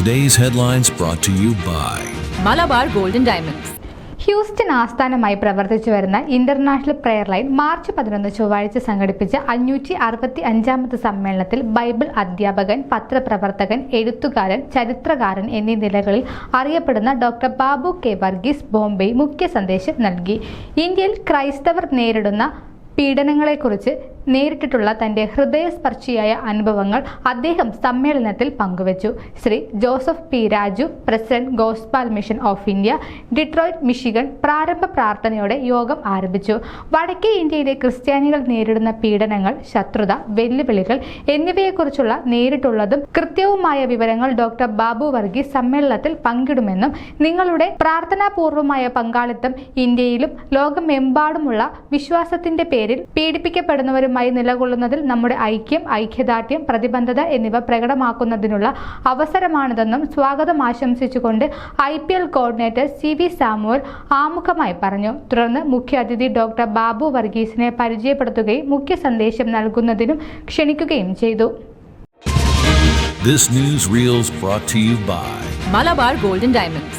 Today's headlines brought to you by Malabar Gold and Diamonds. Houston ആസ്ഥാനമായി പ്രവർത്തിച്ചു വരുന്ന international prayer line March 11 ചൊവ്വാഴ്ച സംഘടിപ്പിച്ച 565ാമത് സമ്മേളനത്തിൽ ബൈബിൾ അധ്യാപകൻ, പത്രപ്രവർത്തകൻ, എഴുത്തുകാരൻ, ചരിത്രകാരൻ എന്നീ നിലകളിൽ അറിയപ്പെടുന്ന ഡോക്ടർ ബാബു കെ വർഗീസ് ബോംബെ മുഖ്യ സന്ദേശം നൽകി. ഇന്ത്യയിൽ ക്രൈസ്തവർ നേരിടുന്ന പീഡനങ്ങളെക്കുറിച്ച് നേരിട്ടിട്ടുള്ള തന്റെ ഹൃദയസ്പർശിയായ അനുഭവങ്ങൾ അദ്ദേഹം സമ്മേളനത്തിൽ പങ്കുവച്ചു. Shri Joseph P Raju, president gospel mission of India, Detroit, Michigan പ്രാരംഭ പ്രാർത്ഥനയോടെ യോഗം ആരംഭിച്ചു. വടക്കേ ഇന്ത്യയിലെ ക്രിസ്ത്യാനികൾ നേരിടുന്ന പീഡനങ്ങൾ, ശത്രുത, വെല്ലുവിളികൾ എന്നിവയെക്കുറിച്ചുള്ള നേരിട്ടുള്ളതും കൃത്യവുമായ വിവരങ്ങൾ ഡോക്ടർ ബാബു വർഗീസ് സമ്മേളനത്തിൽ പങ്കിടുമെന്നും നിങ്ങളുടെ പ്രാർത്ഥനാപൂർവമായ പങ്കാളിത്തം ഇന്ത്യയിലും ലോകമെമ്പാടുമുള്ള വിശ്വാസത്തിന്റെ പേരിൽ പീഡിപ്പിക്കപ്പെടുന്നവരുമായി നിലകൊള്ളുന്നതിൽ നമ്മുടെ ഐക്യദാർഢ്യം, പ്രതിബദ്ധത എന്നിവ പ്രകടമാക്കുന്നതിനുള്ള അവസരമാണിതെന്നും സ്വാഗതം ആശംസിച്ചുകൊണ്ട് IPL കോർഡിനേറ്റർ CV സാമുവൽ ആമുഖമായി പറഞ്ഞു. തുടർന്ന് മുഖ്യാതിഥി ഡോക്ടർ ബാബു വർഗീസിനെ പരിചയപ്പെടുത്തുകയും മുഖ്യ സന്ദേശം നൽകുന്നതിനും ക്ഷണിക്കുകയും ചെയ്തു. This news reel is brought to you by Malabar Gold and Diamonds.